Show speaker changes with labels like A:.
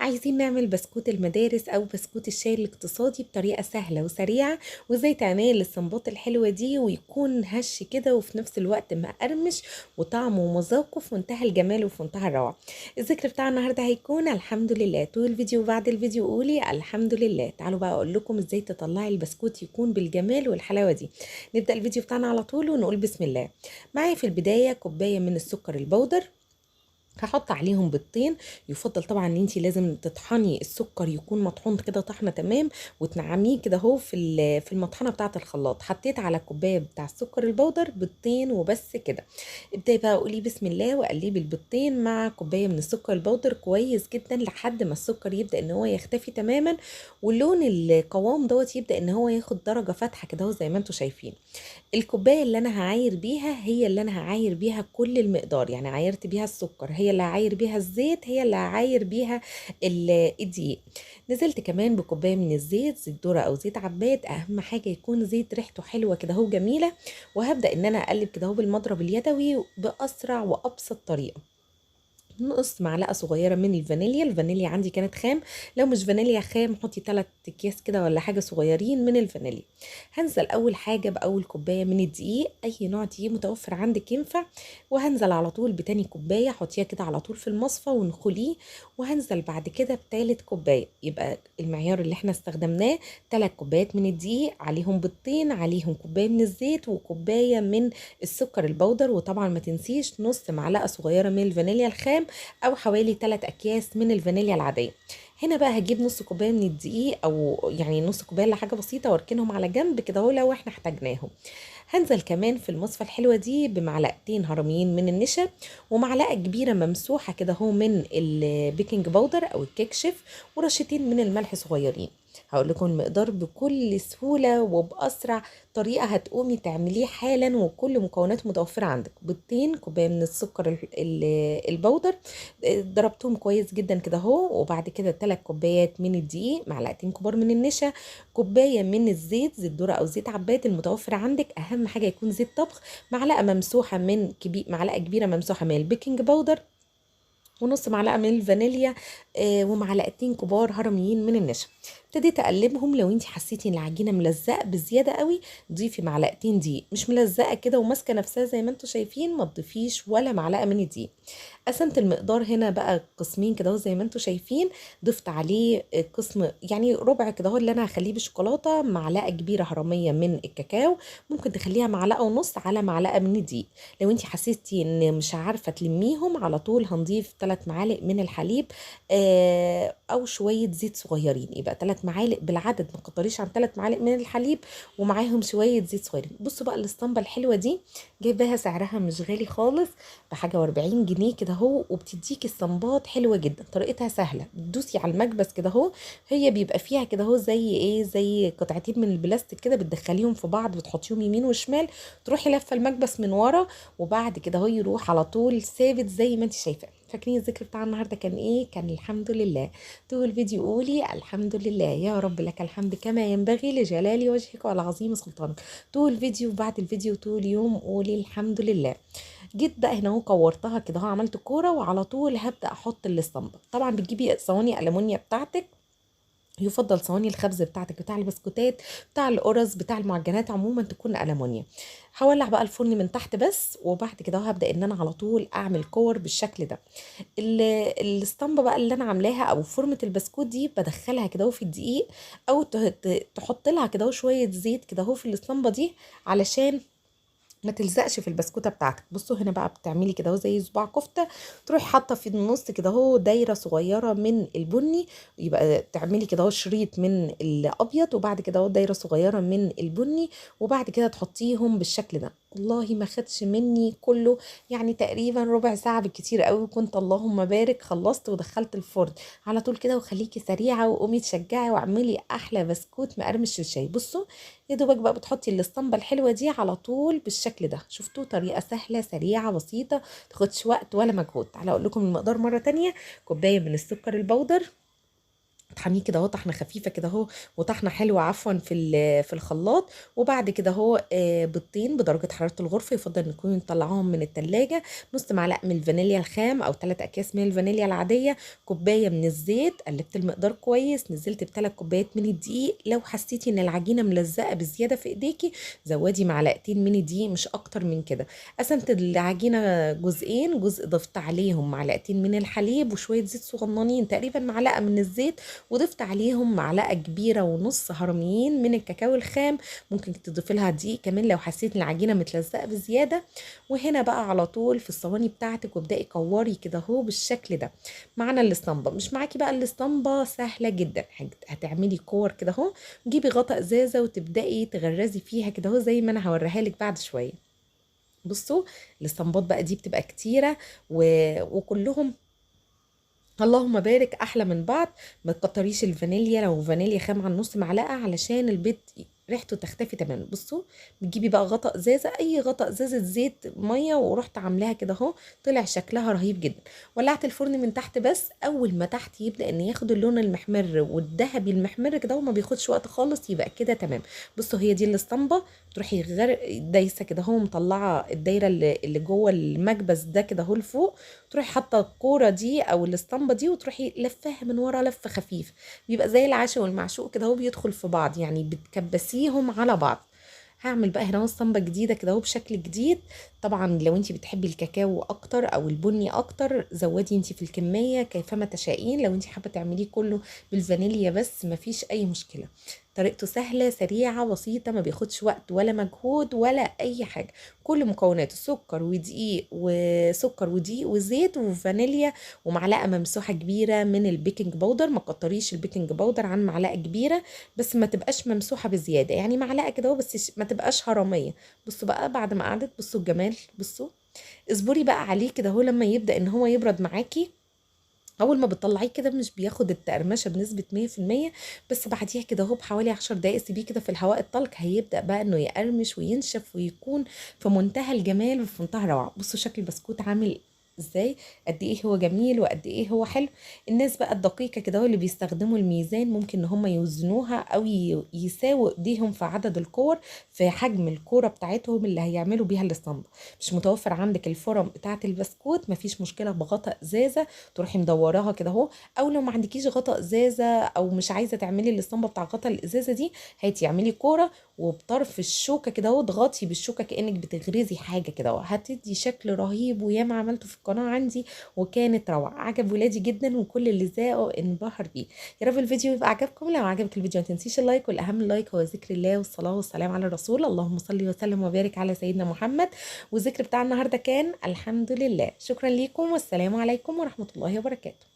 A: عايزين نعمل بسكوت المدارس او بسكوت الشاي الاقتصادي بطريقة سهلة وسريعة، وازاي تعملي الصنبات الحلوة دي ويكون هش كده وفي نفس الوقت مقرمش وطعمه ومذاقه في منتهى الجمال وفي منتهى الروعة. الذكر بتاع النهاردة هيكون الحمد لله. طول الفيديو وبعد الفيديو قولي الحمد لله. تعالوا بقى اقول لكم ازاي تطلعي البسكوت يكون بالجمال والحلاوة دي. نبدأ الفيديو بتاعنا على طول ونقول بسم الله. معايا في البداية كوباية من السكر البودر، هحط عليهم بيضتين. يفضل طبعا ان انت لازم تطحني السكر يكون مطحون كده طحنه تمام، وتنعميه كده اهو في المطحنه بتاعه الخلاط. حطيت على الكوبايه بتاع السكر البودر بيضتين وبس كده. ابداي بقى قولي بسم الله وقلبي البيضتين مع كوبايه من السكر البودر كويس جدا لحد ما السكر يبدا ان هو يختفي تماما، واللون القوام دوت يبدا ان هو ياخد درجه فاتحه كده اهو زي ما انتم شايفين. الكوبايه اللي انا هعاير بيها هي اللي انا هعاير بيها كل المقدار، يعني عايرت بيها السكر هي اللي هعاير بيها الزيت هي اللي هعاير بيها الدقيق. نزلت كمان بكوبايه من الزيت، زيت ذره او زيت عباد، اهم حاجه يكون زيت ريحته حلوه كده اهو جميله. وهبدا ان انا اقلب كده اهو بالمضرب اليدوي باسرع وابسط طريقه. نص معلقه صغيره من الفانيليا، الفانيليا عندي كانت خام، لو مش فانيليا خام حطي 3 اكياس كده ولا حاجه صغيرين من الفانيليا. هنزل اول حاجه باول كوبايه من الدقيق، اي نوع دقيق متوفر عندك ينفع. وهنزل على طول بتاني كوبايه، حطيها كده على طول في المصفى ونخليه. وهنزل بعد كده بتالت كوبايه، يبقى المعيار اللي احنا استخدمناه 3 كوبايات من الدقيق، عليهم بيضتين، عليهم كوبايه من الزيت وكوبايه من السكر البودر. وطبعا ما تنسيش نص معلقه صغيره من الفانيليا الخام، او حوالي 3 اكياس من الفانيليا العاديه. هنا بقى هجيب نص كوبايه من الدقيق، او يعني نص كوبايه لحاجه بسيطه، واركنهم على جنب كده اهو لو احنا احتاجناهم. هنزل كمان في المصفى الحلوه دي بمعلقتين هرميين من النشا، ومعلقه كبيره ممسوحه كده اهو من البيكنج باودر او الكيك شيف، ورشتين من الملح صغيرين. هقول لكم المقدار بكل سهوله وباسرع طريقه هتقومي تعمليه حالا، وكل مكونات متوفره عندك. بيضتين، كوبايه من السكر البودر، ضربتهم كويس جدا كده اهو. وبعد كده 3 كوبايات من الدقيق، معلقتين كبار من النشا، كوبايه من الزيت، زيت ذره او زيت عباد المتوفر عندك، اهم حاجه يكون زيت طبخ، معلقه ممسوحه من معلقه كبيره ممسوحه من البيكنج باودر، ونص معلقه من الفانيليا، ومعلقتين كبار هرميين من النشا. ابتديت اقلبهم. لو انت حسيتي ان العجينه ملزقه بزياده قوي ضيفي معلقتين دقيق، مش ملزقه كده وماسكه نفسها زي ما انتم شايفين ما تضيفيش ولا معلقه من الدقيق. قسمت المقدار هنا بقى قسمين كده اهو زي ما انتم شايفين، ضفت عليه قسم يعني ربع كده اهو اللي انا هخليه بالشوكولاته، معلقه كبيره هرميه من الكاكاو، ممكن تخليها معلقه ونص على معلقه من الدقيق. لو انت حسيتي ان مش عارفه تلميهم على طول هنضيف 3 معالق من الحليب، او شويه زيت صغيرين، يبقى 3 معالق بالعدد، ما تكتريش عن 3 معالق من الحليب ومعاهم شويه زيت صغيرين. بصوا بقى الاسطمبه الحلوه دي جايباها سعرها مش غالي خالص، بحاجه و40 جنيه كده اهو، وبتديكي الصنبات حلوه جدا. طريقتها سهله، بتدوسي على المكبس كده اهو، هي بيبقى فيها كده اهو زي ايه، زي قطعتين من البلاستيك كده، بتدخليهم في بعض بتحطيهم يمين وشمال، تروحي لفه المكبس من ورا، وبعد كده اهو يروح على طول ثابت زي ما انت شايفه. فاكرين الذكر بتاع النهارده كان ايه؟ كان الحمد لله. طول الفيديو قولي الحمد لله. يا رب لك الحمد كما ينبغي لجلال وجهك والعظيم سلطانك. طول الفيديو وبعد الفيديو طول يوم قولي الحمد لله. جيت بقى هنا اهو كورتها كده اهو، عملت كوره، وعلى طول هبدا احط الاسطمبه. طبعا بتجيبي صواني المونيا بتاعتك، يفضل صواني الخبز بتاعتك، بتاع البسكوتات، بتاع القرص، بتاع المعجنات عموما تكون ألمونيا. هولع بقى الفرن من تحت بس، وبعد كده هبدأ ان انا على طول اعمل كور بالشكل ده. الاسطمبه بقى اللي انا عاملاها او فورمه البسكوت دي بدخلها كده في الدقيق، او تحط لها كده شويه زيت كده في الاسطمبه دي علشان ما تلزقش في البسكوته بتاعتك. بصوا هنا بقى بتعملي كده زي صباع كفته، تروحي حاطه في النص كده دايره صغيره من البني، يبقى تعملي كده شريط من الابيض، وبعد كده دايره صغيره من البني، وبعد كده تحطيهم بالشكل ده. والله ما خدش مني كله، يعني تقريبا ربع ساعه بالكتير قوي، كنت اللهم بارك خلصت ودخلت الفرن على طول كده. وخليكي سريعه وقومي تشجعي واعملي احلى بسكوت مقرمش للشاي. بصوا يا دوبك بقى بتحطي الاسطمبه الحلوه دي على طول بالشكل ده. شفتوا؟ طريقه سهله سريعه بسيطه، تاخدش وقت ولا مجهود. تعالى اقول لكم المقدار مره تانية. كوبايه من السكر البودر، هتطحنيه كده اهو طحنه خفيفه كده اهو وطحنه حلوه عفوا في الخلاط. وبعد كده اهو بيضتين بدرجه حراره الغرفه، يفضل نكون نطلعوهم من التلاجة. نص معلقه من الفانيليا الخام او 3 اكياس من الفانيليا العاديه. كوبايه من الزيت، قلبت المقدار كويس، نزلت ب3 كوبايات من الدقيق. لو حسيتي ان العجينه ملزقه بزياده في ايديكي زودي معلقتين من الدقيق مش اكتر من كده. قسمت العجينه جزئين، جزء ضفت عليهم معلقتين من الحليب وشويه زيت صغننين، تقريبا معلقه من الزيت، وضفت عليهم معلقه كبيره ونص هرميين من الكاكاو الخام. ممكن تضيفي لها دقيق كمان لو حسيت ان العجينه متلزقه بزياده. وهنا بقى على طول في الصواني بتاعتك وابدأي كوري كده اهو بالشكل ده. معانا الاسطمبه، مش معاكي بقى الاسطمبه سهله جدا، هتعملي كور كده اهو. جيبي غطا ازازه وتبدأي تغرزي فيها كده اهو زي ما انا هوريها لك بعد شويه. بصوا الاسطمبات بقى دي بتبقى كتيره وكلهم اللهم بارك احلى من بعض. ما تكتريش الفانيليا، لو فانيليا خام عن نص معلقه علشان البيض ريحته تختفي تماما. بصوا بتجيبي بقى غطا ازازه، اي غطا ازازه زيت ميه، ورحت عاملاها كده اهو. طلع شكلها رهيب جدا. ولعت الفرن من تحت، بس اول ما تحت يبدا ان ياخد اللون المحمر والذهبي المحمر كده وما بياخدش وقت خالص يبقى كده تمام. بصوا هي دي الاسطمبه. تروحي دايسه كده اهو مطلعه الدايره اللي جوه المكبس ده كده اهو لفوق. تروحي حاطه الكوره دي او الاسطمبه دي وتروحي لفاها من ورا لفه خفيفه. بيبقى زي العشاء والمعشوق كده هو بيدخل في بعض، يعني بتكبسيهم على بعض. هعمل بقى هنا اسطمبه جديده كده اهو بشكل جديد. طبعا لو انت بتحبي الكاكاو اكتر او البني اكتر زودي انت في الكميه كيفما تشائين. لو انت حابه تعمليه كله بالفانيليا بس مفيش اي مشكله. طريقته سهله سريعه بسيطه، ما بياخدش وقت ولا مجهود ولا اي حاجه. كل مكوناته سكر ودقيق وزيت وفانيليا ومعلقه ممسوحه كبيره من البيكنج باودر. ما كتريش البيكنج باودر عن معلقه كبيره، بس ما تبقاش ممسوحه بزياده، يعني معلقه كده اهو بس ما تبقاش هرميه. بصوا بقى بعد ما قعدت، بصوا الجمال. بصوا اصبري بقى عليه كده اهو لما يبدا ان هو يبرد معاكي. اول ما بتطلعيه كده مش بياخد التقرمشه بنسبه 100%، بس بعديها كده اهو بحوالي 10 دقائق سيبيه كده في الهواء الطلق، هيبدا بقى انه يقرمش وينشف ويكون في منتهى الجمال وفي منتهى الروعه. بصوا شكل البسكوت عامل ازاي، قد ايه هو جميل وقد ايه هو حلو. الناس بقى الدقيقه كده هو اللي بيستخدموا الميزان ممكن ان هم يوزنوها او يساووا ايديهم في عدد الكور في حجم الكوره بتاعتهم اللي هيعملوا بيها الاسطمبه. مش متوفر عندك الفرم بتاعه البسكوت، مفيش مشكله بغطاء ازازه تروحي مدوراها كده اهو. او لو ما عندكيش غطاء ازازه او مش عايزه تعملي الاسطمبه بتاع غطاء الازازه دي، هاتي اعملي كوره وبطرف الشوكه كده اهو اضغطي بالشوكه كانك بتغرزي حاجه كده اهو، هتدي شكل رهيب. وياما عملته في القناه عندي وكانت روعه، عجب ولادي جدا وكل اللي ذاقوا انبهر بيه. يا رب الفيديو يبقى عجبكم. لو عجبك الفيديو ما تنسيش اللايك، والاهم اللايك هو ذكر الله والصلاه والسلام على الرسول. اللهم صل وسلم وبارك على سيدنا محمد. والذكر بتاع النهارده كان الحمد لله. شكرا ليكم والسلام عليكم ورحمه الله وبركاته.